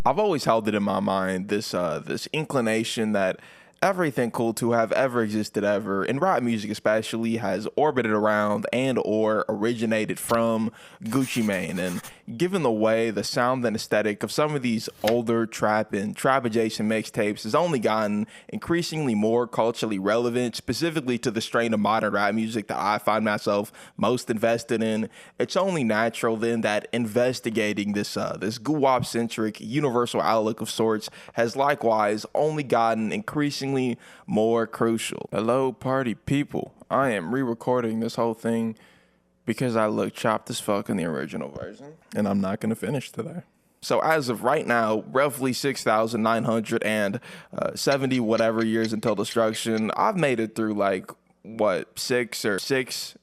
I've always held it in my mind, this inclination that everything cool to have ever existed ever, and rap music especially, has orbited around and or originated from Gucci Mane. And given the way the sound and aesthetic of some of these older trap and trap adjacent mixtapes has only gotten increasingly more culturally relevant, specifically to the strain of modern rap music that I find myself most invested in, it's only natural then that investigating this guwap centric universal outlook of sorts has likewise only gotten increasingly more crucial. Hello, party people. I am re-recording this whole thing because I look chopped as fuck in the original version, and I'm not going to finish today. So as of right now, roughly 6,970 whatever years until destruction, I've made it through like, six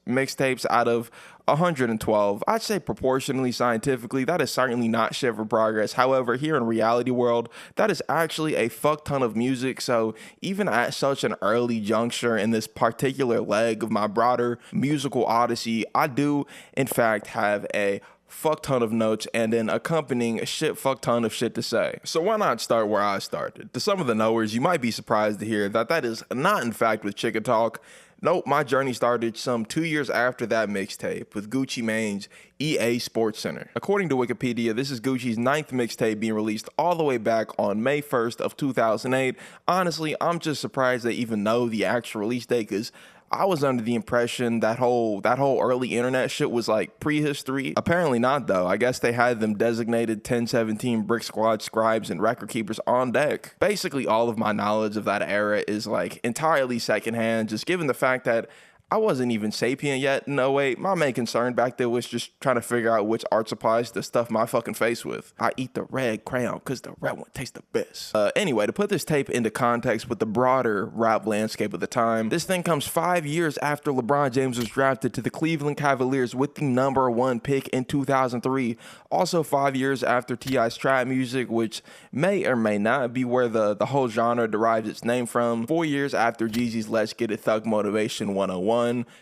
mixtapes out of 112. I'd say proportionally, scientifically, that is certainly not shit for progress. However, here in reality world, that is actually a fuck ton of music. So even at such an early juncture in this particular leg of my broader musical odyssey, I do in fact have a fuck ton of notes and an accompanying shit fuck ton of shit to say. So why not start where I started? To some of the knowers, you might be surprised to hear that is not in fact with Chicken Talk. Nope, my journey started some 2 years after that mixtape with Gucci Mane's EA Sports Center. According to Wikipedia, this is Gucci's 9th mixtape being released all the way back on May 1st of 2008. Honestly, I'm just surprised they even know the actual release date, because I was under the impression that whole early internet shit was like prehistory. Apparently not, though. I guess they had them designated 1017 Brick Squad scribes and record keepers on deck. Basically, all of my knowledge of that era is like entirely secondhand, just given the fact that I wasn't even sapient yet. No, wait, my main concern back there was just trying to figure out which art supplies to stuff my fucking face with. I eat the red crayon because the red one tastes the best. Anyway, to put this tape into context with the broader rap landscape of the time, this thing comes 5 years after LeBron James was drafted to the Cleveland Cavaliers with the #1 pick in 2003. Also 5 years after T.I.'s trap music, which may or may not be where the whole genre derives its name from. 4 years after Jeezy's Let's Get It Thug Motivation 101.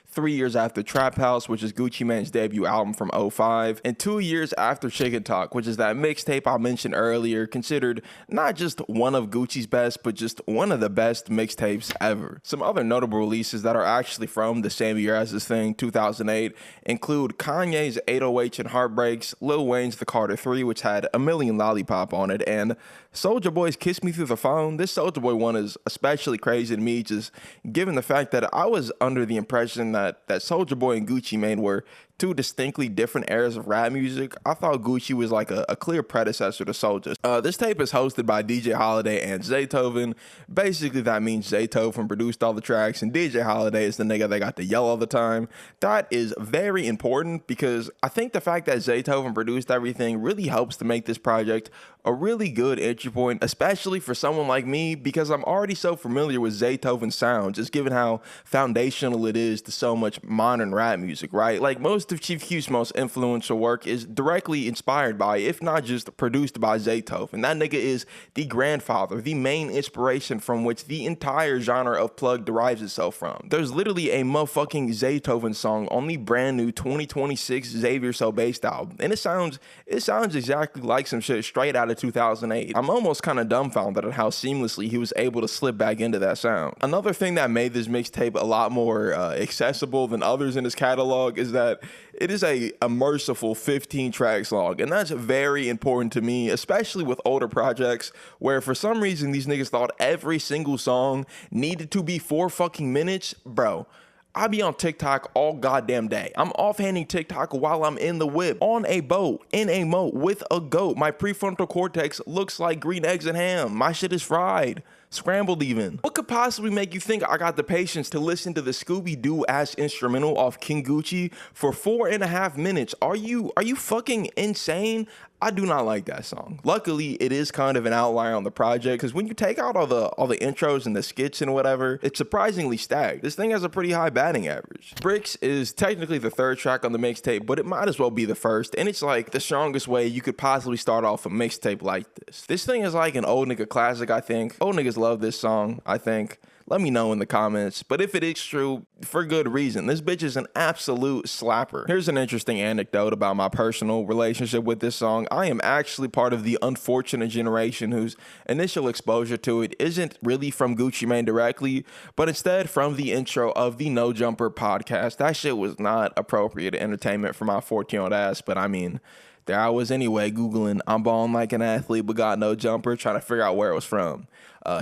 3 years after Trap House, which is Gucci Mane's debut album from 2005, and 2 years after Chicken Talk, which is that mixtape I mentioned earlier, considered not just one of Gucci's best, but just one of the best mixtapes ever. Some other notable releases that are actually from the same year as this thing, 2008, include Kanye's 808s and Heartbreaks, Lil Wayne's The Carter 3, which had a million lollipop on it, and Soulja Boy's Kiss Me Through the Phone. This Soulja Boy one is especially crazy to me, just given the fact that I was under the impression that Soulja Boy and Gucci Mane were two distinctly different eras of rap music. I thought Gucci was like a clear predecessor to Soulja. This tape is hosted by DJ Holiday and Zaytoven. Basically, that means Zaytoven produced all the tracks, and DJ Holiday is the nigga that got to yell all the time. That is very important, because I think the fact that Zaytoven produced everything really helps to make this project a really good entry point, especially for someone like me, because I'm already so familiar with Zaytoven's sound, just given how foundational it is to so much modern rap music, right? Like, most of Chief Keef's most influential work is directly inspired by, if not just produced by, Zaytoven. That nigga is the grandfather, the main inspiration from which the entire genre of plug derives itself from. There's literally a motherfucking Zaytoven song on the brand new 2026 Xavier So Based album, and it sounds exactly like some shit straight out of 2008. I'm almost kind of dumbfounded at how seamlessly he was able to slip back into that sound. Another thing that made this mixtape a lot more accessible than others in his catalog is that it is a merciful 15 tracks long, and that's very important to me, especially with older projects where for some reason these niggas thought every single song needed to be 4 fucking minutes. Bro, I be on TikTok all goddamn day. I'm offhanding TikTok while I'm in the whip, on a boat, in a moat, with a goat. My prefrontal cortex looks like green eggs and ham. My shit is fried. Scrambled even. What could possibly make you think I got the patience to listen to the Scooby-Doo ass instrumental off King Gucci for 4.5 minutes? Are you fucking insane? I do not like that song. Luckily, it is kind of an outlier on the project, because when you take out all the intros and the skits and whatever, it's surprisingly stacked. This thing has a pretty high batting average. Bricks is technically the 3rd track on the mixtape, but it might as well be the 1st, and it's like the strongest way you could possibly start off a mixtape like this. This thing is like an old nigga classic, I think. Old niggas love this song, I think. Let me know in the comments. But if it is true, for good reason. This bitch is an absolute slapper. Here's an interesting anecdote about my personal relationship with this song. I am actually part of the unfortunate generation whose initial exposure to it isn't really from Gucci Mane directly, but instead from the intro of the No Jumper podcast. That shit was not appropriate entertainment for my 14-year-old ass, but I mean, there I was anyway, Googling, I'm balling like an athlete but got no jumper, trying to figure out where it was from.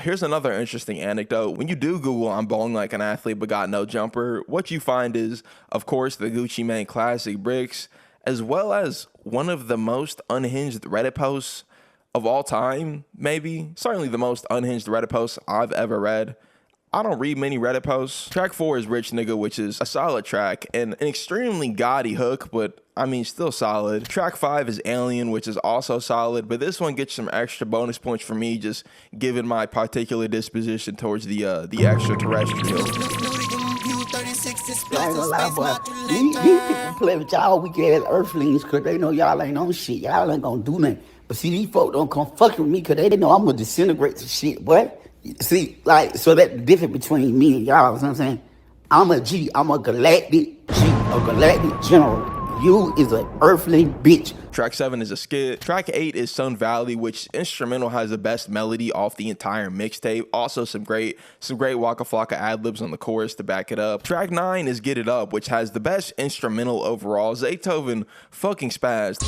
Here's another interesting anecdote. When you do Google, I'm balling like an athlete but got no jumper, what you find is, of course, the Gucci Mane classic bricks, as well as one of the most unhinged Reddit posts of all time, maybe. Certainly the most unhinged Reddit post I've ever read. I don't read many Reddit posts. Track 4 is Rich Nigga, which is a solid track and an extremely gaudy hook, but I mean, still solid. Track 5 is Alien, which is also solid, but this one gets some extra bonus points for me, just given my particular disposition towards the extraterrestrial. I ain't gonna lie, boy. These people play with y'all weak ass earthlings because they know y'all ain't on shit. Y'all ain't gonna do nothing. But see, these folk don't come fucking with me because they know I'm gonna disintegrate some shit, boy. See, like, so that's the difference between me and y'all, you know what I'm saying? I'm a G, I'm a galactic G, a galactic general. You is an earthling bitch. Track 7 is a skit. Track 8 is Sun Valley, which instrumental has the best melody off the entire mixtape. Also some great Waka Flocka ad-libs on the chorus to back it up. Track 9 is Get It Up, which has the best instrumental overall. Zaytoven fucking spazzed.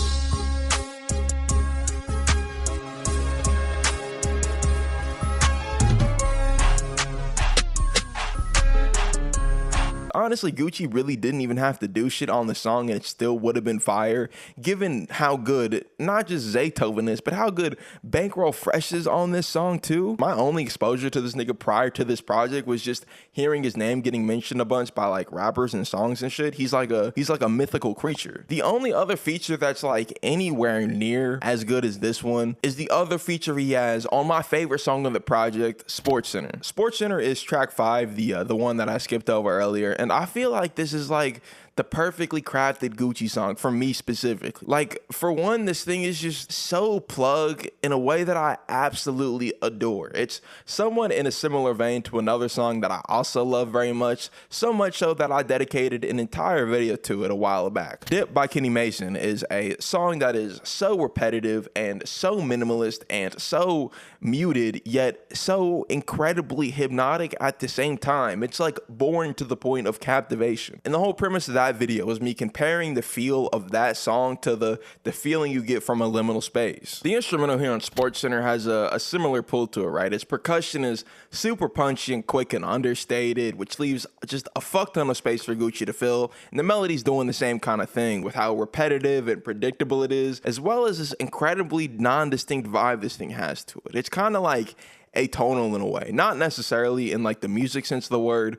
Honestly, Gucci really didn't even have to do shit on the song and it still would have been fire, given how good, not just Zaytoven is, but how good Bankroll Fresh is on this song too. My only exposure to this nigga prior to this project was just hearing his name getting mentioned a bunch by like rappers and songs and shit. He's like a mythical creature. The only other feature that's like anywhere near as good as this one is the other feature he has on my favorite song on the project, Sports Center. Sports Center is track 5, the one that I skipped over earlier. And I feel like this is like the perfectly crafted Gucci song for me specifically. Like, for one, this thing is just so plug in a way that I absolutely adore. It's somewhat in a similar vein to another song that I also love very much, so much so that I dedicated an entire video to it a while back. Dip by Kenny Mason is a song that is so repetitive and so minimalist and so muted, yet so incredibly hypnotic at the same time. It's like boring to the point of captivation. And the whole premise of that video was me comparing the feel of that song to the feeling you get from a liminal space. The instrumental here on Sports Center has a similar pull to it, right? Its percussion is super punchy and quick and understated, which leaves just a fuck ton of space for Gucci to fill. And the melody's doing the same kind of thing with how repetitive and predictable it is, as well as this incredibly non-distinct vibe this thing has to it. It's kind of like atonal in a way, not necessarily in like the music sense of the word,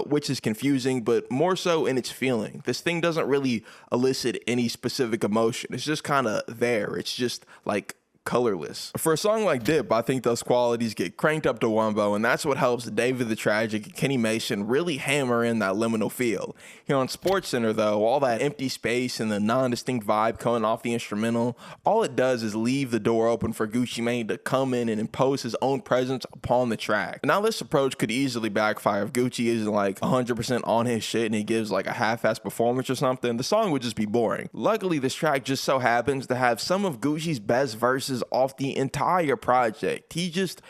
which is confusing, but more so in its feeling. This thing doesn't really elicit any specific emotion. It's just kind of there. It's just like colorless. For a song like Dip, I think those qualities get cranked up to wumbo, and that's what helps David the Tragic and Kenny Mason really hammer in that liminal feel. Here on Sports Center, though, all that empty space and the non-distinct vibe coming off the instrumental, all it does is leave the door open for Gucci Mane to come in and impose his own presence upon the track. Now, this approach could easily backfire if Gucci isn't like 100% on his shit and he gives like a half-assed performance or something. The song would just be boring. Luckily, this track just so happens to have some of Gucci's best verses off the entire project. He just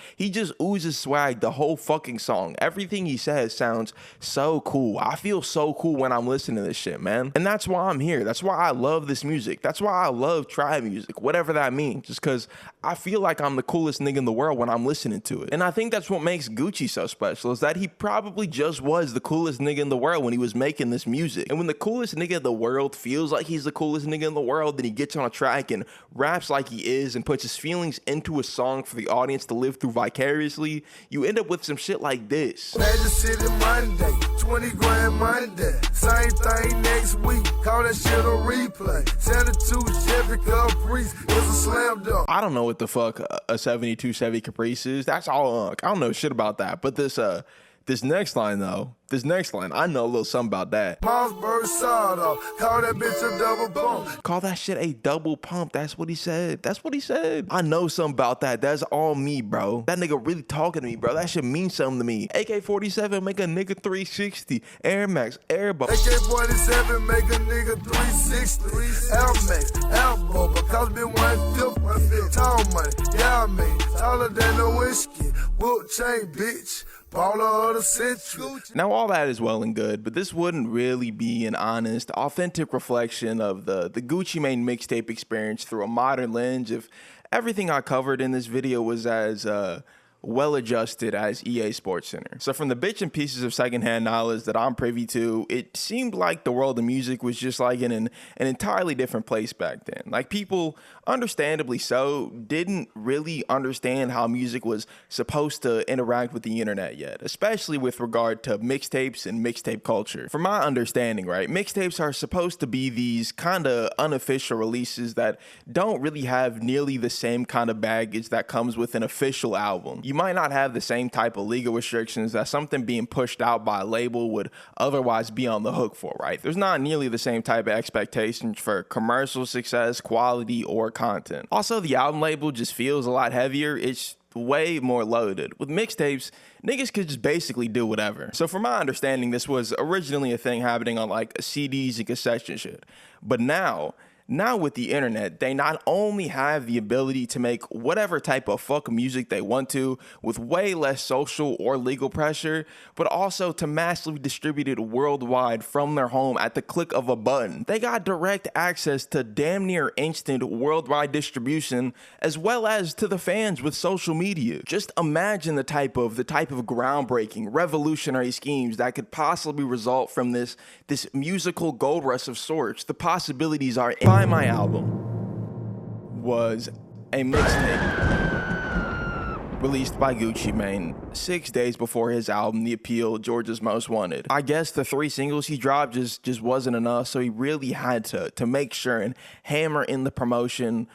oozes swag the whole fucking song. Everything he says sounds so cool. I feel so cool when I'm listening to this shit, man. And that's why I'm here. That's why I love this music. That's why I love tribe music, whatever that means. Just because I feel like I'm the coolest nigga in the world when I'm listening to it. And I think that's what makes Gucci so special, is that he probably just was the coolest nigga in the world when he was making this music. And when the coolest nigga in the world feels like he's the coolest nigga in the world, then he gets on a track and raps like he is and puts his feelings into a song for the audience to live through vicariously, you end up with some shit like this. Magic City Monday, 20 grand Monday, same thing next week, call that shit a replay, 72 Chevy Caprice, it's a slam dunk. I don't know what the fuck a 72 Chevy Caprice is. That's all unk. I don't know shit about that. But this next line though, This next line, I know a little something about that. Mossberg sawed-off, call that bitch a double pump. Call that shit a double pump. That's what he said. That's what he said. I know something about that. That's all me, bro. That nigga really talking to me, bro. That shit means something to me. AK-47 make a nigga 360. Air Max, Airball. AK-47 make a nigga 360. Air Max, elbow, because been 150. Tall money, yeah, I mean, taller than a whiskey. Wood chain, bitch. Baller of the century. Now, all that is well and good, but this wouldn't really be an honest, authentic reflection of the Gucci Mane mixtape experience through a modern lens if everything I covered in this video was as well-adjusted as EA Sports Center. So from the bits and pieces of secondhand knowledge that I'm privy to, it seemed like the world of music was just like in an entirely different place back then. Like, people, understandably so, didn't really understand how music was supposed to interact with the internet yet, especially with regard to mixtapes and mixtape culture. From my understanding, right, mixtapes are supposed to be these kind of unofficial releases that don't really have nearly the same kind of baggage that comes with an official album. You might not have the same type of legal restrictions that something being pushed out by a label would otherwise be on the hook for, right? There's not nearly the same type of expectations for commercial success, quality, or content. Also, the album label just feels a lot heavier. It's way more loaded. With mixtapes, niggas could just basically do whatever. So from my understanding, this was originally a thing happening on like CDs and cassettes and shit. But now with the internet, they not only have the ability to make whatever type of fuck music they want to with way less social or legal pressure, but also to massively distribute it worldwide from their home at the click of a button. They got direct access to damn near instant worldwide distribution, as well as to the fans with social media. Just imagine the type of groundbreaking, revolutionary schemes that could possibly result from this musical gold rush of sorts. The possibilities are Buy My Album was a mixtape released by Gucci Mane 6 days before his album, The Appeal, Georgia's Most Wanted. I guess the 3 singles he dropped just wasn't enough, so he really had to make sure and hammer in the promotion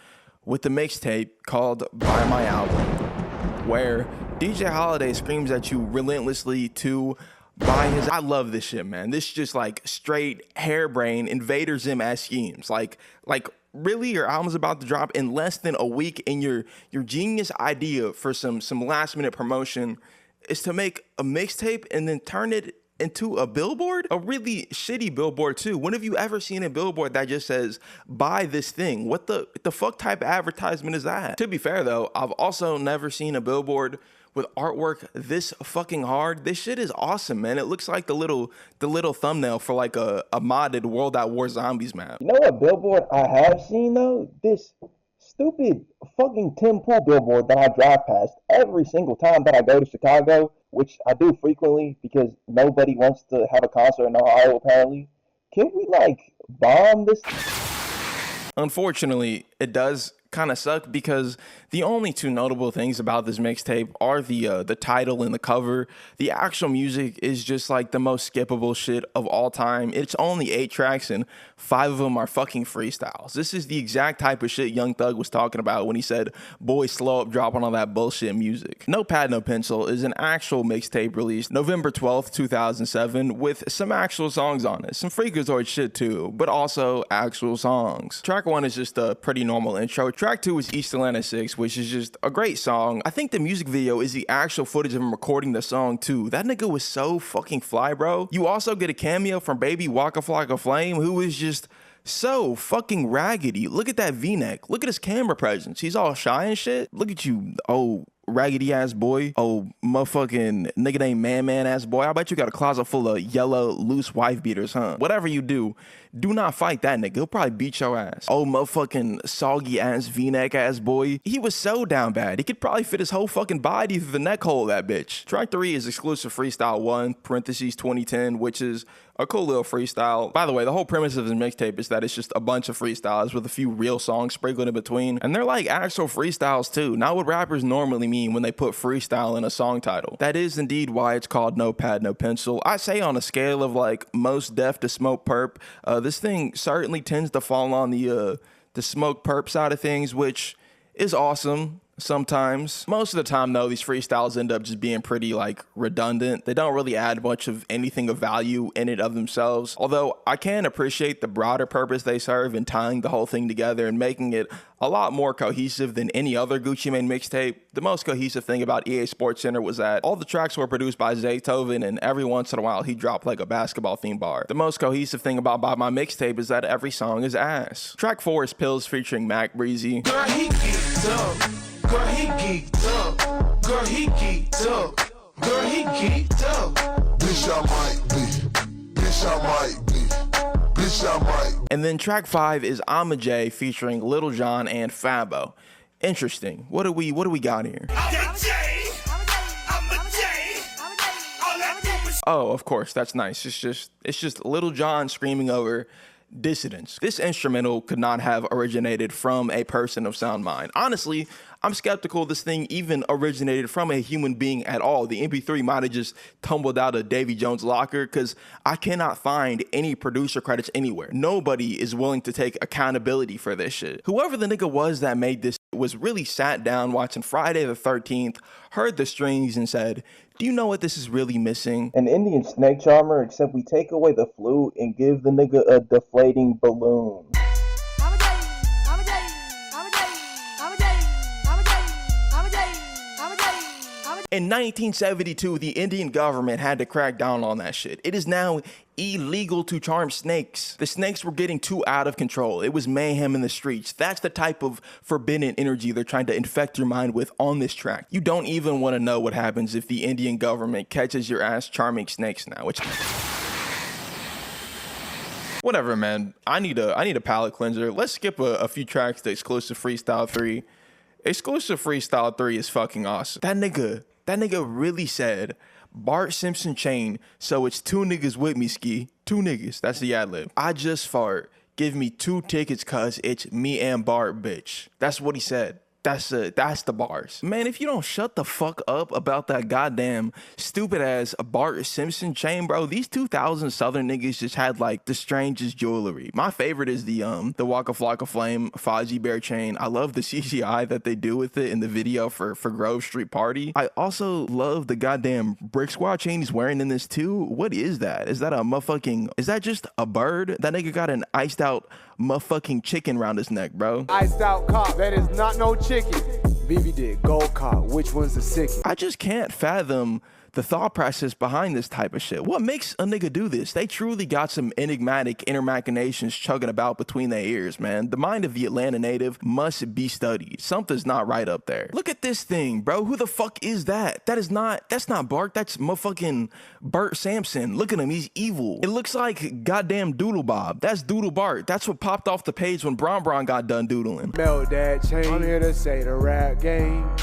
with the mixtape called Buy My Album, where DJ Holiday screams at you relentlessly to buy his. I love this shit, man. This is just like straight harebrained Invader Zim-ass schemes. Like really, your album's about to drop in less than a week, and your genius idea for some last minute promotion is to make a mixtape and then turn it into a billboard? A really shitty billboard too. When have you ever seen a billboard that just says, buy this thing? What the fuck type of advertisement is that? To be fair though, I've also never seen a billboard with artwork this fucking hard. This shit is awesome, man. It looks like the little thumbnail for like a modded World at War Zombies map. You know what billboard I have seen though? This stupid fucking Tim Pool billboard that I drive past every single time that I go to Chicago, which I do frequently because nobody wants to have a concert in Ohio apparently. Can we like bomb this? Unfortunately, it does kind of suck because the only two notable things about this mixtape are the title and the cover. The actual music is just like the most skippable shit of all time. It's only 8 tracks and 5 of them are fucking freestyles. This is the exact type of shit Young Thug was talking about when he said, boy, slow up dropping all that bullshit music. No Pad, No Pencil is an actual mixtape released November 12th, 2007 with some actual songs on it. Some Freakazoid shit too, but also actual songs. Track 1 is just a pretty normal intro. Track 2 is East Atlanta 6, which is just a great song. I think the music video is the actual footage of him recording the song too. That nigga was so fucking fly, bro. You also get a cameo from Baby Waka Flocka Flame, who is just so fucking raggedy. Look at that V-neck. Look at his camera presence. He's all shy and shit. Look at you, oh raggedy ass boy. Oh motherfucking nigga named man ass boy. I bet you got a closet full of yellow loose wife beaters, huh? Whatever you do not fight that nigga. He'll probably beat your ass. Oh motherfucking soggy ass V-neck ass boy. He was so down bad. He could probably fit his whole fucking body through the neck hole of that bitch. Track 3 is exclusive freestyle 1 parentheses 2010, which is a cool little freestyle. By the way, the whole premise of this mixtape is that it's just a bunch of freestyles with a few real songs sprinkled in between. And they're like actual freestyles too, not what rappers normally mean when they put freestyle in a song title. That is indeed why it's called No Pad, No Pencil. I say on a scale of like Most Def to Smoke Perp, this thing certainly tends to fall on the Smoke Perp side of things, which is awesome. sometimes. Most of the time though, these freestyles end up just being pretty like redundant. They don't really add much of anything of value in it of themselves. Although I can appreciate the broader purpose they serve in tying the whole thing together and making it a lot more cohesive than any other Gucci Mane mixtape. The most cohesive thing about EA Sports Center was that all the tracks were produced by Zaytoven, and every once in a while he dropped like a basketball theme bar. The most cohesive thing about Buy My Mixtape is that every song is ass. Track 4 is Pills featuring Mac Breezy. Girl, he geeked up. Girl, he geeked up. Girl, he geeked up. Girl, he geeked up. Bitch, I might be. Bitch, I might be. Bitch, I might. And then track 5 is I'm a J featuring Lil Jon and Fabo. Interesting. What do we got here? Oh, of course, that's nice. It's just Lil Jon screaming over dissidents. This instrumental could not have originated from a person of sound mind. Honestly, I'm skeptical this thing even originated from a human being at all. The MP3 might have just tumbled out of Davy Jones' locker, because I cannot find any producer credits anywhere. Nobody is willing to take accountability for this shit. Whoever the nigga was that made this was really sat down watching Friday the 13th, heard the strings and said, do you know what this is really missing? An Indian snake charmer, except we take away the flute and give the nigga a deflating balloon. In 1972, the Indian government had to crack down on that shit. It is now illegal to charm snakes. The snakes were getting too out of control. It was mayhem in the streets. That's the type of forbidden energy they're trying to infect your mind with on this track. You don't even want to know what happens if the Indian government catches your ass charming snakes now, which... Whatever, man. I need a palate cleanser. Let's skip a few tracks to Exclusive Freestyle 3. Exclusive Freestyle 3 is fucking awesome. That nigga really said Bart Simpson chain, so it's 2 niggas with me, ski. 2 niggas. That's the ad lib. I just fart. Give me 2 tickets, cuz it's me and Bart, bitch. That's what he said. That's the bars. Man, if you don't shut the fuck up about that goddamn stupid ass Bart Simpson chain, bro, these 2000 Southern niggas just had like the strangest jewelry. My favorite is the Waka Flocka Flame Fozzie Bear chain. I love the CGI that they do with it in the video for Grove Street Party. I also love the goddamn Brick Squad chain he's wearing in this too. What is that? Is that a motherfucking, is that just a bird? That nigga got an iced out motherfucking chicken around his neck, bro. Iced out cop, that is not no chicken. BB did gold cop, which one's the sickest? I just can't fathom the thought process behind this type of shit. What makes a nigga do this? They truly got some enigmatic inner machinations chugging about between their ears, man. The mind of the Atlanta native must be studied. Something's not right up there. Look at this thing, bro. Who the fuck is that? That's not Bart. That's motherfucking Bert Sampson. Look at him. He's evil. It looks like goddamn Doodle Bob. That's Doodle Bart. That's what popped off the page when Bron got done doodling. Melt that chain. I'm here to say the rap game.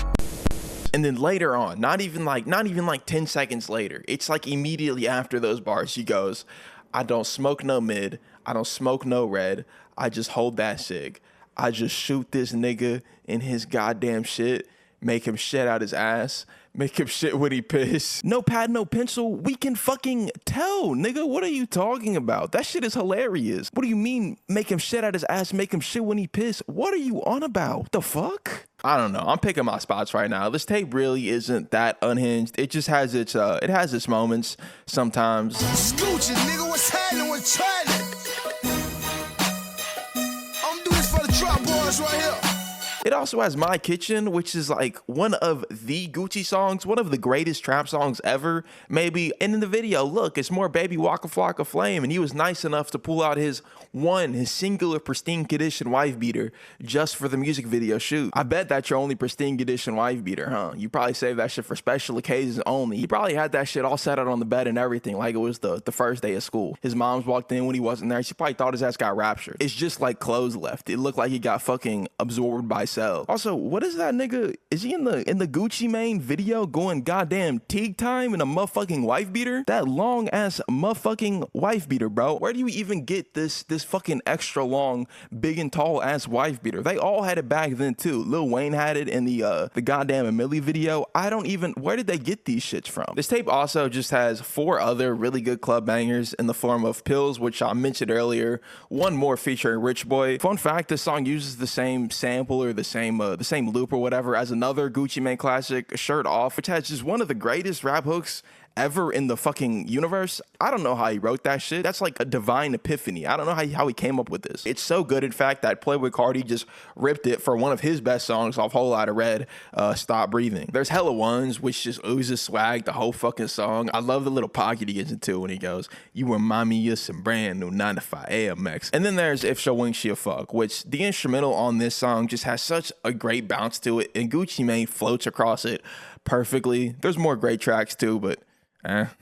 And then later on, not even like 10 seconds later, it's like immediately after those bars, he goes, I don't smoke no mid, I don't smoke no red, I just hold that cig. I just shoot this nigga in his goddamn shit, make him shit out his ass, make him shit when he piss. No pad, no pencil, we can fucking tell, nigga. What are you talking about? That shit is hilarious. What do you mean, make him shit out his ass, make him shit when he piss? What are you on about? The fuck? I don't know. I'm picking my spots right now. This tape really isn't that unhinged. It just has its moments sometimes. Scoochie, nigga, what's happening with Charlie? I'm doing this for the trap boys right here. It also has My Kitchen, which is like one of the Gucci songs, one of the greatest trap songs ever, maybe. And in the video, look, it's more Baby Waka Flocka Flame, and he was nice enough to pull out his singular pristine condition wife beater just for the music video shoot. I bet that's your only pristine condition wife beater, huh? You probably saved that shit for special occasions only. He probably had that shit all set out on the bed and everything, like it was the first day of school. His mom's walked in when he wasn't there. She probably thought his ass got raptured. It's just like clothes left. It looked like he got fucking absorbed by cells. Also, what is that nigga? Is he in the Gucci Mane video going goddamn teague time in a motherfucking wife beater? That long ass motherfucking wife beater, bro. Where do you even get this fucking extra long, big and tall ass wife beater? They all had it back then too. Lil Wayne had it in the goddamn Emily video. Where did they get these shits from? This tape also just has 4 other really good club bangers in the form of Pills, which I mentioned earlier. One more featuring Rich Boy. Fun fact, this song uses the same sample or the the same loop or whatever as another Gucci Mane classic, Shirt Off, which has just one of the greatest rap hooks ever in the fucking universe. I don't know how he wrote that shit. That's like a divine epiphany. I don't know how he came up with this. It's so good, in fact, that Playboi Carti just ripped it for one of his best songs off Whole Lotta Red, Stop Breathing. There's Hella Ones, which just oozes swag the whole fucking song. I love the little pocket he gets into when he goes, "You remind me of some brand new 9 to 5 AMX." And then there's If Your Wings She'll Fuck, which the instrumental on this song just has such a great bounce to it, and Gucci Mane floats across it perfectly. There's more great tracks too, but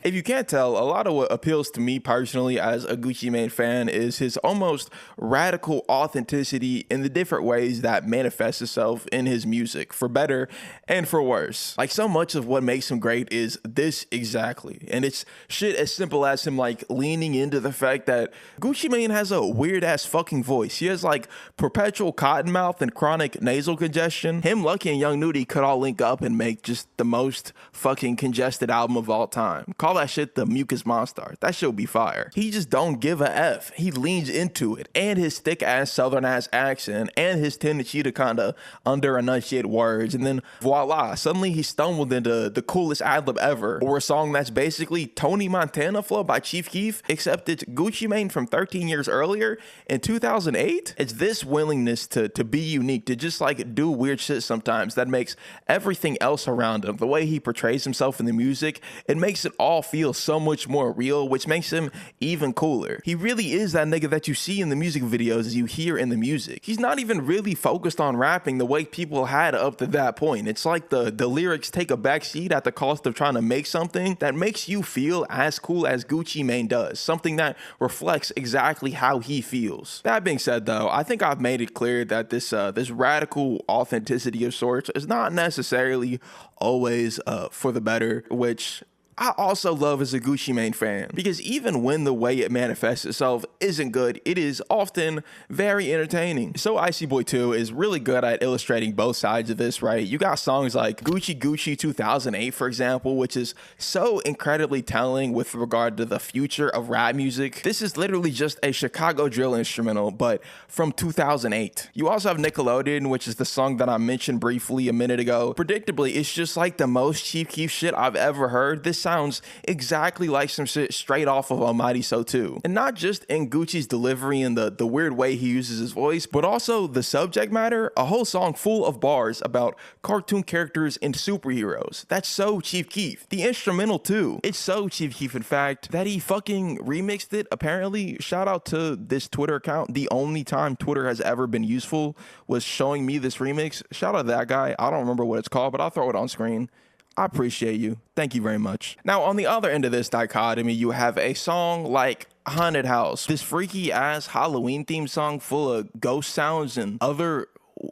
if you can't tell, a lot of what appeals to me personally as a Gucci Mane fan is his almost radical authenticity in the different ways that manifests itself in his music, for better and for worse. Like, so much of what makes him great is this exactly. And it's shit as simple as him like leaning into the fact that Gucci Mane has a weird ass fucking voice. He has like perpetual cotton mouth and chronic nasal congestion. Him, Lucky, and Young Nudy could all link up and make just the most fucking congested album of all time. Call that shit the Mucus Monster. That shit will be fire. He just don't give a F. He leans into it, and his thick ass southern ass accent, and his tendency to kind of under enunciate words, and then voila, suddenly he stumbled into the coolest ad-lib ever, or a song that's basically Tony Montana flow by Chief Keef, except it's Gucci Mane from 13 years earlier in 2008. It's this willingness to be unique, to just like do weird shit sometimes, that makes everything else around him, the way he portrays himself in the music, it makes it all feel so much more real, which makes him even cooler. He really is that nigga that you see in the music videos, as you hear in the music. He's not even really focused on rapping the way people had up to that point. It's like the lyrics take a backseat at the cost of trying to make something that makes you feel as cool as Gucci Mane does, something that reflects exactly how he feels. That being said though, I think I've made it clear that this radical authenticity of sorts is not necessarily always for the better, which I also love as a Gucci Mane fan, because even when the way it manifests itself isn't good, it is often very entertaining. So Icy Boy 2 is really good at illustrating both sides of this, right? You got songs like Gucci Gucci 2008, for example, which is so incredibly telling with regard to the future of rap music. This is literally just a Chicago drill instrumental, but from 2008. You also have Nickelodeon, which is the song that I mentioned briefly a minute ago. Predictably, it's just like the most Chief Keef shit I've ever heard. This sounds exactly like some shit straight off of Almighty So Too. And not just in Gucci's delivery and the weird way he uses his voice, but also the subject matter, a whole song full of bars about cartoon characters and superheroes. That's so Chief Keef. The instrumental too. It's so Chief Keef, in fact, that he fucking remixed it. Apparently, shout out to this Twitter account. The only time Twitter has ever been useful was showing me this remix. Shout out to that guy. I don't remember what it's called, but I'll throw it on screen. I appreciate you. Thank you very much. Now, on the other end of this dichotomy, you have a song like Haunted House, this freaky ass Halloween themed song full of ghost sounds and other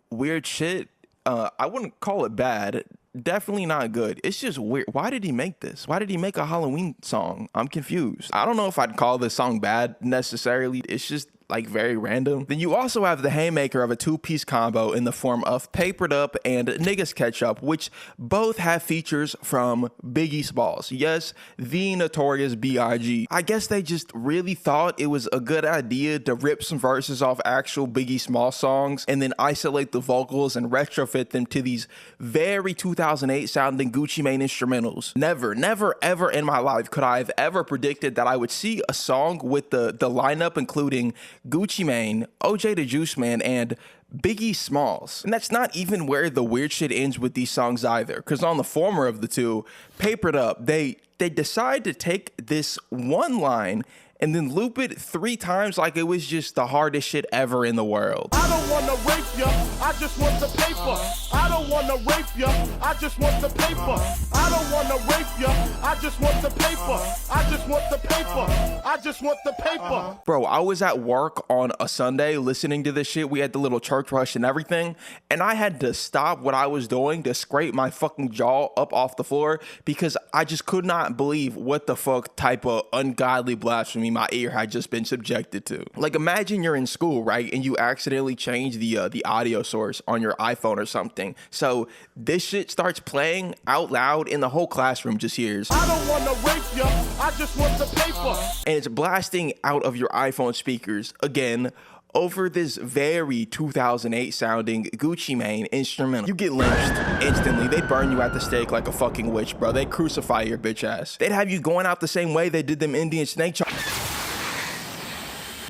weird shit. I wouldn't call it bad. Definitely not good. It's just weird. Why did he make this? Why did he make a Halloween song? I'm confused. I don't know if I'd call this song bad necessarily. It's just like very random. Then you also have the haymaker of a two-piece combo in the form of Papered Up and Niggas Ketchup, which both have features from Biggie Smalls. Yes, the notorious B.I.G. I guess they just really thought it was a good idea to rip some verses off actual Biggie Smalls songs and then isolate the vocals and retrofit them to these very 2008 sounding Gucci Mane instrumentals. Never, ever in my life could I have ever predicted that I would see a song with the lineup including Gucci Mane, OJ the Juice Man, and Biggie Smalls. And that's not even where the weird shit ends with these songs either, because on the former of the two, Papered Up, they decide to take this one line and then loop it 3 times like it was just the hardest shit ever in the world. I don't wanna rape ya, I just want the paper. I don't wanna rape ya, I just want the paper. I don't wanna rape ya, I just want the paper. I just want the paper. I just want the paper. Bro, I was at work on a Sunday listening to this shit. We had the little church rush and everything, and I had to stop what I was doing to scrape my fucking jaw up off the floor because I just could not believe what the fuck type of ungodly blasphemy my ear had just been subjected to. Like, imagine you're in school, right, and you accidentally change the audio source on your iPhone or something. So this shit starts playing out loud and the whole classroom just hears, I don't wanna rape ya, I just want the paper. And it's blasting out of your iPhone speakers again over this very 2008 sounding Gucci Mane instrumental. You get lynched instantly. They'd burn you at the stake like a fucking witch, bro. They'd crucify your bitch ass. They'd have you going out the same way they did them Indian snake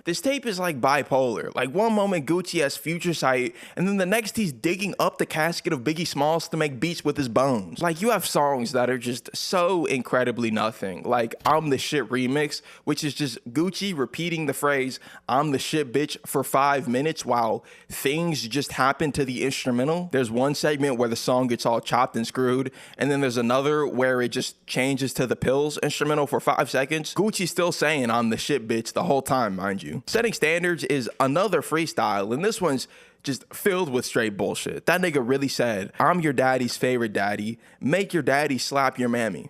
This tape is like bipolar. Like one moment Gucci has future sight, and then the next he's digging up the casket of Biggie Smalls to make beats with his bones. Like you have songs that are just so incredibly nothing. Like I'm the Shit remix, which is just Gucci repeating the phrase, I'm the shit bitch for 5 minutes while things just happen to the instrumental. There's one segment where the song gets all chopped and screwed, and then there's another where it just changes to the Pills instrumental for 5 seconds. Gucci's still saying I'm the shit bitch the whole time, mind you. Setting Standards is another freestyle, and this one's just filled with straight bullshit. That nigga really said, I'm your daddy's favorite daddy, make your daddy slap your mammy.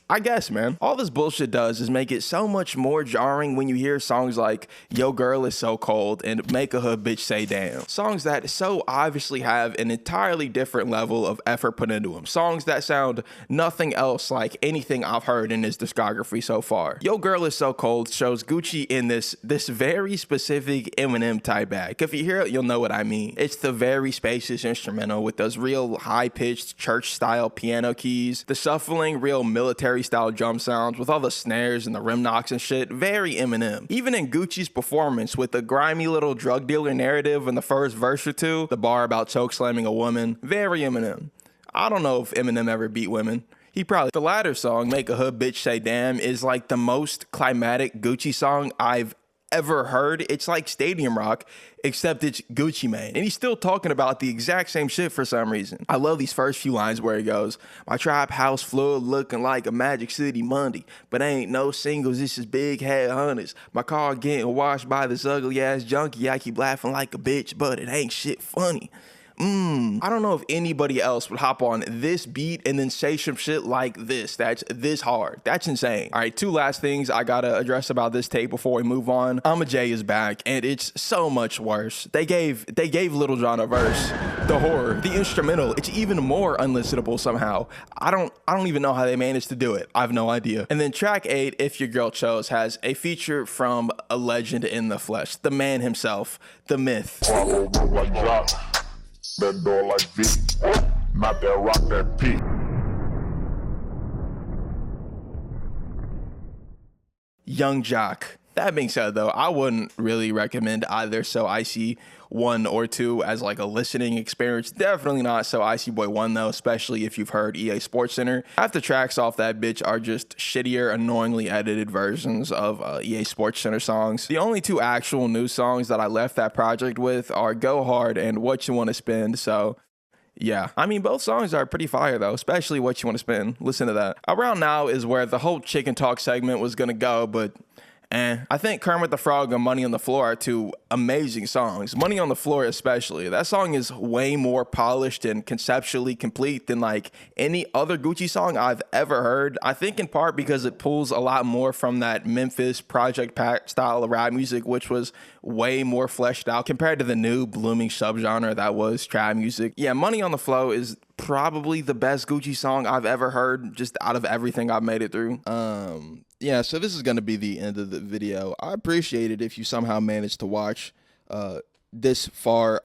I guess, man. All this bullshit does is make it so much more jarring when you hear songs like Yo Girl Is So Cold and Make a Hood Bitch Say Damn. Songs that so obviously have an entirely different level of effort put into them. Songs that sound nothing else like anything I've heard in his discography so far. Yo Girl Is So Cold shows Gucci in this very specific Eminem type bag. If you hear it, you'll know what I mean. It's the very spacious instrumental with those real high-pitched church-style piano keys, the shuffling, real military style drum sounds with all the snares and the rim knocks and shit. Very Eminem. Even in Gucci's performance with the grimy little drug dealer narrative in the first verse or two, the bar about choke slamming a woman, very Eminem. I don't know if Eminem ever beat women. He probably. The latter song, Make a Hood Bitch Say Damn, is like the most climatic Gucci song I've ever heard. It's like Stadium Rock, except it's Gucci Mane. And he's still talking about the exact same shit for some reason. I love these first few lines where he goes, my trap house floor looking like a Magic City Monday, but ain't no singles, this is big head hunters. My car getting washed by this ugly ass junkie, I keep laughing like a bitch, but it ain't shit funny. I don't know if anybody else would hop on this beat and then say some shit like this. That's this hard. That's insane. All right, 2 last things I gotta address about this tape before we move on. I'ma J is back, and it's so much worse. They gave Lil Jon a verse. The horror, the instrumental, it's even more unlistenable somehow. I don't even know how they managed to do it. I have no idea. And then track 8, If Your Girl Chose, has a feature from a legend in the flesh, the man himself, the myth. That door like V, not that rock, that P. Young Jock. That being said, though, I wouldn't really recommend either So Icy 1 or 2 as like a listening experience. Definitely not So Icy Boy 1, though, especially if you've heard EA Sports Center. Half the tracks off that bitch are just shittier, annoyingly edited versions of EA Sports Center songs. The only 2 actual new songs that I left that project with are Go Hard and What You Want to Spend, so yeah. I mean, both songs are pretty fire, though, especially What You Want to Spend. Listen to that. Around now is where the whole chicken talk segment was gonna go, but I think Kermit the Frog and Money on the Floor are 2 amazing songs. Money on the Floor especially. That song is way more polished and conceptually complete than like any other Gucci song I've ever heard. I think in part because it pulls a lot more from that Memphis Project Pat style of rap music, which was way more fleshed out compared to the new blooming subgenre that was trap music. Yeah, Money on the Floor is probably the best Gucci song I've ever heard, just out of everything I've made it through. Yeah, so this is going to be the end of the video. I appreciate it if you somehow managed to watch this far.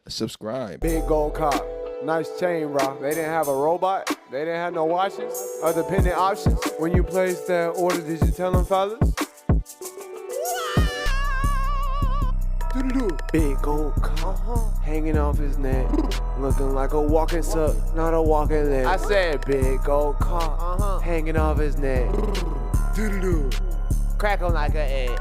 Subscribe. Big gold car, nice chain, rock. They didn't have a robot. They didn't have no watches or dependent options. When you placed that order, did you tell them, fellas? Big gold car, hanging off his neck, looking like a walking suck, not a walking leg. I said big gold car, hanging off his neck, crack him like an egg.